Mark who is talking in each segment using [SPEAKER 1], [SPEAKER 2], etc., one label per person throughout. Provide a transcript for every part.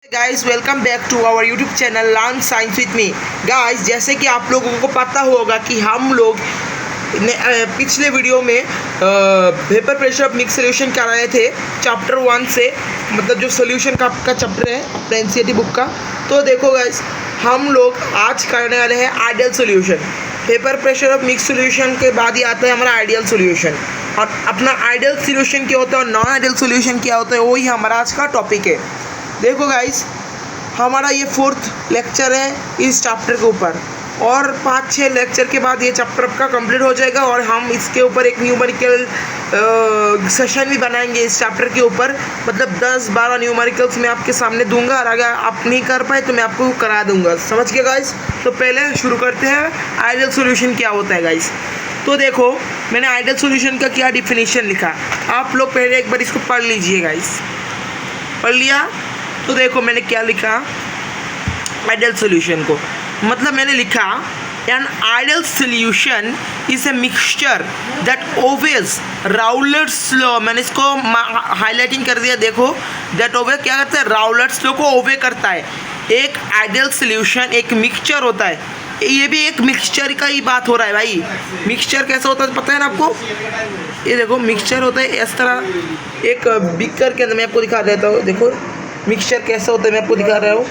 [SPEAKER 1] Guys welcome back to our YouTube channel learn science with me. Guys जैसे कि आप लोगों को पता होगा कि हम लोग पिछले वीडियो में vapour pressure of mix solution कर रहे थे चैप्टर 1 से, मतलब जो सोल्यूशन का चैप्टर है अपने एनसीईआरटी बुक का। तो देखो गाइस, हम लोग आज करने वाले हैं ideal solution. Vapour pressure of mix solution के बाद ही आता है हमारा आइडियल सोल्यूशन, और अपना आइडियल सोल्यूशन क्या होता है और नॉन आइडियल सोल्यूशन क्या होता है वही हमारा आज का टॉपिक है। देखो गाइस, हमारा ये 4th लेक्चर है इस चैप्टर के ऊपर, और 5-6 लेक्चर के बाद ये चैप्टर आपका कंप्लीट हो जाएगा और हम इसके ऊपर एक न्यूमेरिकल सेशन भी बनाएंगे इस चैप्टर के ऊपर। मतलब 10-12 न्यूमेरिकल्स मैं आपके सामने दूंगा, और अगर आप नहीं कर पाए तो मैं आपको करा दूंगा। समझ गए गाइस? तो पहले शुरू करते हैं आइडियल सोल्यूशन क्या होता है गाइस। तो देखो, मैंने आइडियल सोल्यूशन का क्या डिफिनीशन लिखा, आप लोग पहले एक बार इसको पढ़ लीजिए गाइस। पढ़ लिया? तो देखो मैंने क्या लिखा आइडियल सोल्यूशन को, मतलब मैंने लिखा an ideal solution is a mixture that obeys Raoult's law. मैंने इसको हाईलाइटिंग कर दिया। देखो, दैट ओवे क्या करता है, राउलेट्स लॉ को ओवे करता है। एक आइडियल सोल्यूशन एक मिक्सचर होता है, ये भी एक मिक्सचर का ही बात हो रहा है भाई। मिक्सचर कैसा होता है पता है ना आपको? ये देखो मिक्सचर होता है इस तरह, एक बिकर के अंदर मैं आपको दिखा देता हूँ। देखो मिक्सचर कैसा होता है मैं आपको दिखा रहा हूँ।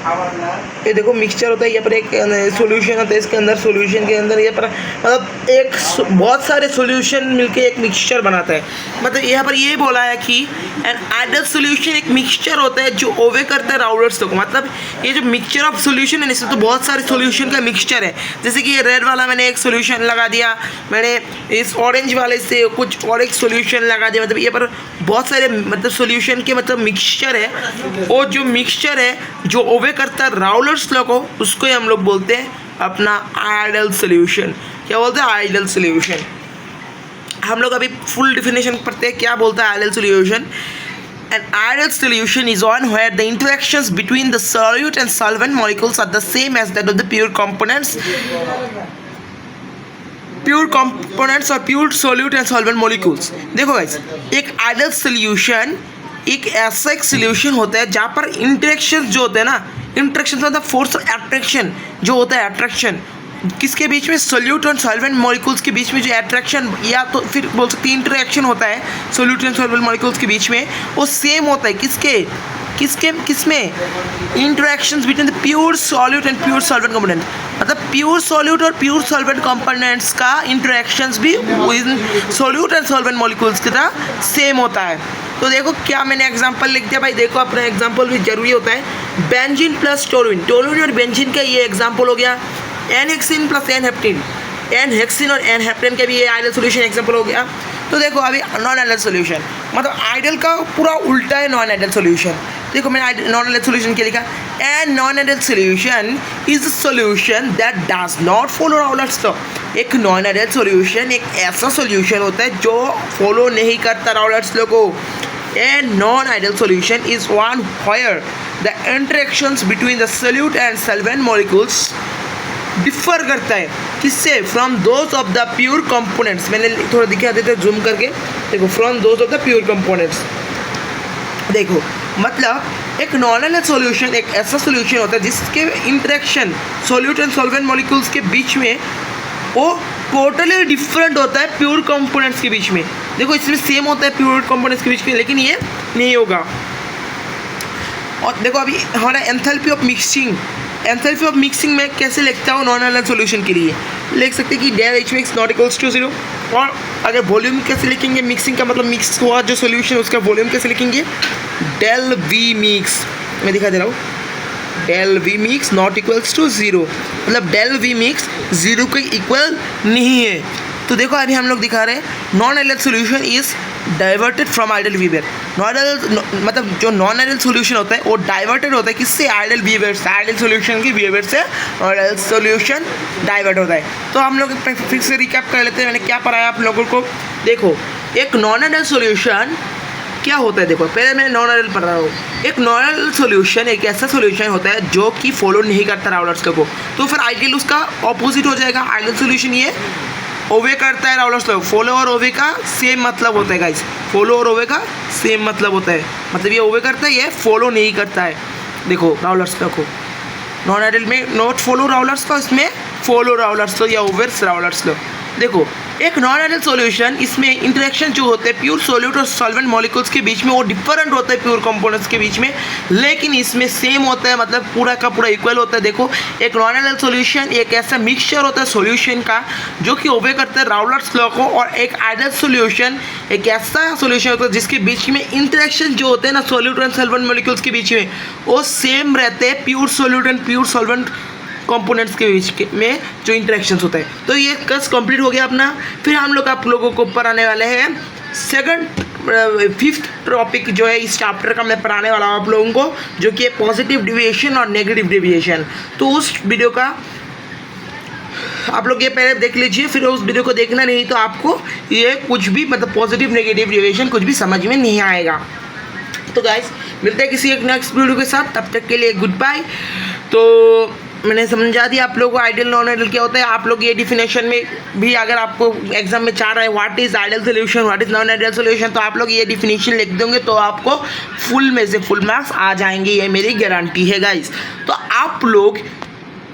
[SPEAKER 1] ये देखो मिक्सचर होता है, यहाँ पर एक सॉल्यूशन होता है, इसके अंदर सॉल्यूशन के अंदर ये पर मतलब एक बहुत सारे सॉल्यूशन मिलके एक मिक्सचर बनाता है। मतलब यहाँ पर ये बोला है कि एन आइडियल सॉल्यूशन एक मिक्सचर होता है जो ओवे करता है राउलेट्स को। मतलब ये जो मिक्सचर ऑफ सॉल्यूशन है इसमें तो बहुत सारे सॉल्यूशन का मिक्सचर है। जैसे कि ये रेड वाला मैंने एक सॉल्यूशन लगा दिया, मैंने इस ऑरेंज वाले से कुछ और एक सॉल्यूशन लगा दिया। मतलब ये पर बहुत सारे मतलब सॉल्यूशन के मतलब मिक्सचर है। वो जो मिक्सचर है जो ओवे करता है राउलेट्स लॉ को, उसको ही हम लोग बोलते हैं अपना आइडियल सोल्यूशन। क्या बोलते हैं? Ideal solution. हम लोग अभी फुल डिफिनेशन पढ़ते हैं क्या बोलता है ideal solution. An ideal solution is one where the interactions between the solute and solvent molecules are the same as that of the pure components or pure solute and solvent molecules। देखो guys, एक ideal solution एक ऐसा एक solution होता है जहाँ पर interaction जो होते हैं ना, इंटरेक्शन मतलब फोर्स ऑफ अट्रैक्शन जो होता है, अट्रैक्शन किसके बीच में, सोल्यूट और सॉल्वेंट मॉलिक्यूल्स के बीच में जो अट्रैक्शन या तो फिर बोल सकते हैं इंटरेक्शन होता है सोल्यूट एंड सॉल्वेंट मॉलिक्यूल्स के बीच में, वो सेम होता है किसमें interactions between the pure solute and pure solvent component. मतलब प्योर सॉल्यूट और प्योर सॉल्वेंट कंपोनेंट्स का इंटरेक्शंस भी सॉल्यूट एंड सॉल्वेंट मॉलिक्यूल्स की तरह सेम होता है। तो देखो क्या मैंने एग्जांपल लिख दिया भाई। देखो अपना एग्जांपल भी जरूरी होता है। बेंजीन प्लस टोलुइन, टोलुइन और बेंजीन का ये एग्जांपल हो गया। N hexane plus n heptane, n hexane और एन हेप्टेन का भी ये आइडियल सोल्यूशन एग्जांपल हो गया। तो देखो अभी नॉन आइडियल सोल्यूशन, मतलब आइडियल का पूरा उल्टा है नॉन आइडियल सोल्यूशन। देखो मैंने नॉन आइडियल सोल्यूशन क्या लिखा, an non ideal solution is a solution that does not follow Raoult's law. एक नॉन आइडियल सोल्यूशन एक ऐसा सोल्यूशन होता है जो फॉलो नहीं करता राउलेट्स लॉ को। A non-ideal solution is one where the interactions between the solute and solvent molecules differ करता है किससे, from those of the pure components। मैंने थोड़ा दिखा देते जूम करके। देखो from those of the pure components। देखो मतलब एक नॉन आइडियल सॉल्यूशन एक ऐसा सॉल्यूशन होता है जिसके interaction solute and solvent molecules के बीच में वो टोटली डिफरेंट होता है प्योर कंपोनेंट्स के बीच में। देखो इसमें सेम होता है प्योर कंपोनेंट्स के बीच में, लेकिन ये नहीं होगा। और देखो अभी हमारा एंथैल्पी ऑफ मिक्सिंग में कैसे लिखता हूँ नॉन आइडियल सॉल्यूशन के लिए, लिख सकते हैं कि del H mix not equals to 0। और अगर वॉल्यूम कैसे लिखेंगे, मिक्सिंग का मतलब मिक्स हुआ जो सॉल्यूशन उसका वॉल्यूम कैसे लिखेंगे, डेल वी मिक्स। मैं दिखा दे रहा हूँ, del V mix not equals to 0, मतलब डेल वी मिक्स 0 के इक्वल नहीं है। तो देखो अभी हम लोग दिखा रहे हैं non ideal solution is diverted from ideal behaviour. Non ideal मतलब जो नॉन आइडियल सोल्यूशन होता है वो डाइवर्टेड होता है किससे, आइडियल बिहेवियर से। आइडियल सोल्यूशन की बिहेवियर से आइडियल सोल्यूशन डाइवर्ट होता है। तो हम लोग फिर से रिकैप कर लेते हैं मैंने क्या पढ़ाया आप लोगों को। देखो एक नॉन आइडियल सोल्यूशन क्या होता है, देखो पहले मैं नॉन आइडियल पढ़ रहा हूँ। एक नॉन आइडियल सोल्यूशन एक ऐसा सोल्यूशन होता है जो कि फॉलो नहीं करता राउलेट्स लॉ को, तो फिर आइडियल उसका ऑपोजिट हो जाएगा। आइडियल सोल्यूशन ये ओवे करता है राउलेट्स लॉ। फॉलो और ओवे का सेम मतलब होता है गाइस, फॉलो और ओवे का सेम मतलब होता है। मतलब ये ओवे करता है, ये फॉलो नहीं करता है। देखो राउलर्स लॉ को, नॉन आइडियल में नॉट फॉलो राउलर्स लॉ, इसमें फॉलो राउलर्स लॉ या ओवर्स राउलर्स लॉ। देखो एक नॉन आइडियल सॉल्यूशन, इसमें इंटरेक्शन जो होते हैं प्योर सॉल्यूट और सॉल्वेंट मॉलिक्यूल्स के बीच में वो डिफरेंट होता है प्योर कंपोनेंट्स के बीच में, लेकिन इसमें सेम होता है, मतलब पूरा का पूरा इक्वल होता है। देखो एक नॉन आइडियल सॉल्यूशन एक ऐसा मिक्सचर होता है सॉल्यूशन का जो कि ओबे करता है राउलर्स लॉ को, और एक आइडियल सॉल्यूशन एक ऐसा सॉल्यूशन होता है जिसके बीच में इंटरेक्शन जो होते हैं ना सॉल्यूट एंड सॉल्वेंट मॉलिक्यूल्स के बीच में वो सेम रहते हैं pure solute and pure solvent components के बीच में जो इंटरेक्शंस होता है। तो ये कस कंप्लीट हो गया अपना। फिर हम लोग आप लोगों को पढ़ाने वाले हैं फिफ्थ टॉपिक जो है इस चैप्टर का मैं पढ़ाने वाला हूँ आप लोगों को, जो कि है पॉजिटिव डेविएशन और नेगेटिव डेविएशन। तो उस वीडियो का आप लोग ये पहले देख लीजिए, फिर उस वीडियो को देखना नहीं तो आपको ये कुछ भी मतलब पॉजिटिव नेगेटिव डेविएशन कुछ भी समझ में नहीं आएगा। तो गाइस मिलते हैं किसी एक नेक्स्ट वीडियो के साथ, तब तक के लिए गुड बाय। तो मैंने समझा दिया आप लोगों को आइडियल नॉन आइडियल क्या होता है। आप लोग ये डिफिनेशन में भी अगर आपको एग्जाम में चाह रहा है what is ideal solution what is non ideal solution, तो आप लोग ये डिफिनेशन लिख दोगे तो आपको फुल में से फुल मार्क्स आ जाएंगे, ये मेरी गारंटी है गाइस। तो आप लोग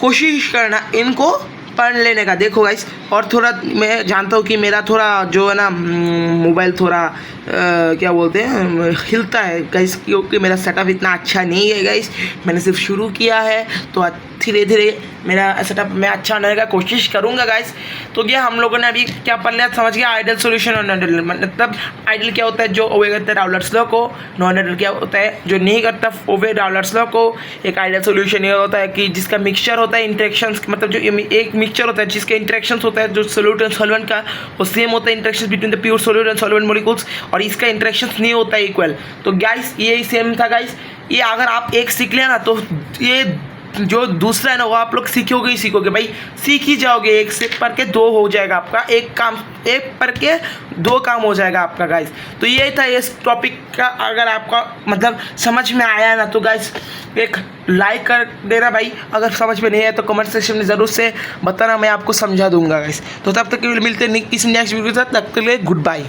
[SPEAKER 1] कोशिश करना इनको पढ़ लेने का। देखो गाइस, और थोड़ा मैं जानता हूँ कि मेरा थोड़ा जो है ना मोबाइल थोड़ा क्या बोलते हैं हिलता है गाइस, क्योंकि मेरा सेटअप इतना अच्छा नहीं है गाइस। मैंने सिर्फ शुरू किया है तो धीरे धीरे मेरा सेटअप मैं अच्छा होने का कोशिश करूँगा गाइस। तो ये हम लोगों ने अभी क्या पढ़ लिया समझ गया, आइडियल सोल्यूशन और नॉन आइडियल। मतलब आइडियल क्या होता है जो ओबे करता है राउलर्स लॉ को, नॉन आइडियल क्या होता है जो नहीं करता ओबे राउलर्स लॉ को। एक आइडियल सोल्यूशन ये होता है कि जिसका मिक्सचर होता है इंटरेक्शंस, मतलब जो एक मिक्सचर होता है जिसके इंटरेक्शंस होता है जो सोल्यूट एंड सॉल्वेंट का वो सेम होता है interactions between the pure solute and solvent molecules, और इसका इंटरेक्शंस नहीं होता है इक्वल। तो गाइस ये सेम था गाइस। ये अगर आप एक सीख लिया ना तो ये जो दूसरा है ना वो आप लोग सीखोगे ही सीखोगे भाई, सीख ही जाओगे। एक से पढ़ के दो हो जाएगा आपका, एक पढ़ के दो काम हो जाएगा आपका गाइस। तो ये था इस टॉपिक का, अगर आपका मतलब समझ में आया ना तो गाइस एक लाइक कर देना भाई, अगर समझ में नहीं आया तो कमेंट सेक्शन में ज़रूर से बताना, मैं आपको समझा दूंगा गाइस। तो तब तक मिलते हैं किसी नेक्स्ट वीडियो के साथ, तब तक के लिए गुड बाय।